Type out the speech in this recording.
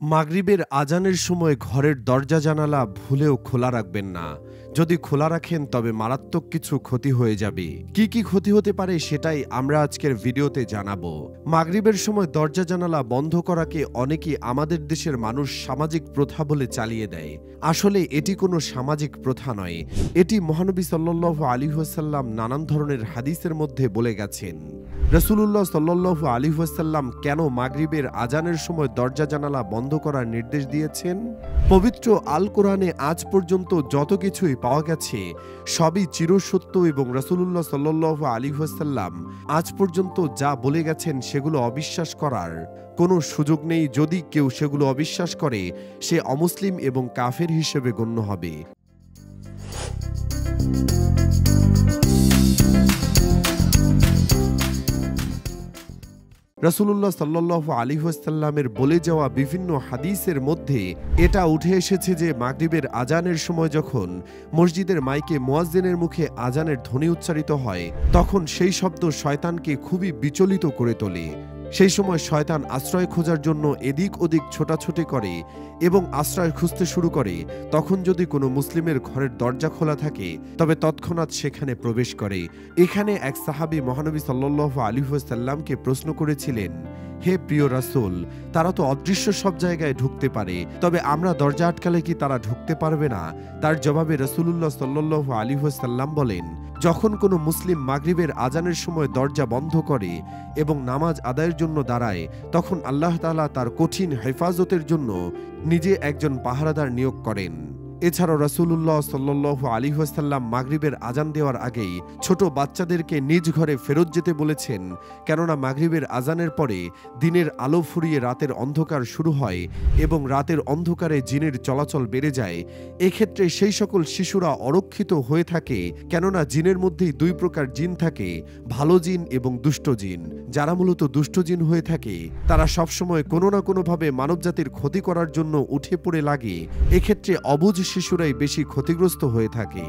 মাগরিবের আজানের সময় ঘরের দরজা জানালা ভুলেও খোলা রাখবেন না। যদি খোলা রাখেন তবে মারাত্মক কিছু ক্ষতি হয়ে যাবে। কি কি ক্ষতি হতে পারে সেটাই আমরা আজকের ভিডিওতে জানাবো। মাগরিবের সময় দরজা জানালা বন্ধ করাকে অনেকেই আমাদের দেশের মানুষ সামাজিক প্রথা বলে চালিয়ে দেয়। আসলে এটি কোনো সামাজিক প্রথা নয়, এটি মহানবী সাল্লাল্লাহু আলাইহি ওয়াসাল্লাম নানান ধরনের হাদিসের মধ্যে বলে গেছেন। রাসূলুল্লাহ সাল্লাল্লাহু আলাইহি ওয়াসাল্লাম কেন মাগরিবের আজানের সময় দরজা জানালা বন্ধ করার নির্দেশ দিয়েছেন? পবিত্র আল কোরআনে আজ পর্যন্ত যত কিছুই পাওয়া গেছে সবই চিরসত্য এবং রাসূলুল্লাহ সাল্লাল্লাহু আলাইহি ওয়াসাল্লাম আজ পর্যন্ত যা বলে গেছেন সেগুলো অবিশ্বাস করার কোনো সুযোগ নেই। যদি কেউ সেগুলো অবিশ্বাস করে সে অমুসলিম এবং কাফের হিসেবে গণ্য হবে। রাসূলুল্লাহ সাল্লাল্লাহু আলাইহি ওয়াসাল্লামের বলে যাওয়া বিভিন্ন হাদিসের মধ্যে এটা উঠে এসেছে যে মাগরিবের আজানের সময় যখন মসজিদের মাইকে মুয়াজ্জিনের মুখে আজানের ধ্বনি উচ্চারিত হয় তখন সেই শব্দ শয়তানকে খুবই বিচলিত করে তোলে। সেই সময় শয়তান আশ্রয় খোঁজার জন্য এদিক ওদিক ছোটাছুটি করে এবং আশ্রয় খুঁজতে শুরু করে। তখন যদি কোনো মুসলিমের ঘরের দরজা খোলা থাকে তবে তৎক্ষণাৎ সেখানে প্রবেশ করে। এখানে এক সাহাবী মহানবী সাল্লাল্লাহু আলাইহি ওয়াসাল্লামকে প্রশ্ন করেছিলেন, হে প্রিয় রাসূল, তারা তো অদৃশ্য সব জায়গায় ঢুকতে পারে, তবে আমরা দরজা আটকালে কি তারা ঢুকতে পারবে না? তার জবাবে রাসূলুল্লাহ সাল্লাল্লাহু আলাইহি ওয়াসাল্লাম বলেন, যখন কোনো মুসলিম মাগরিবের আজানের সময় দরজা বন্ধ করে এবং নামাজ আদায়ের জন্য দাঁড়ায় তখন আল্লাহ তাআলা তার কঠিন হেফাজতের জন্য নিজে একজন পাহারাদার নিয়োগ করেন। এছাড়াও রাসূলুল্লাহ সাল্লাল্লাহু আলাইহি ওয়াসাল্লাম মাগরিবের আজান দেওয়ার আগেই ছোট বাচ্চাদেরকে নিজ ঘরে ফেরত যেতে বলেছেন, কেননা মাগরিবের আজানের পরে দিনের আলো ফুরিয়ে রাতের অন্ধকার শুরু হয় এবং রাতের অন্ধকারে জিনের চলাচল বেড়ে যায়। এক্ষেত্রে সেই সকল শিশুরা অরক্ষিত হয়ে থাকে, কেননা জিনের মধ্যেই দুই প্রকার জিন থাকে, ভালো জিন এবং দুষ্ট জিন। যারা মূলত দুষ্ট জিন হয়ে থাকে তারা সবসময় কোনো না কোনোভাবে মানবজাতির ক্ষতি করার জন্য উঠে পড়ে লাগে। এক্ষেত্রে অবুঝ শিশুরাই বেশি ক্ষতিগ্রস্ত হয়ে থাকে।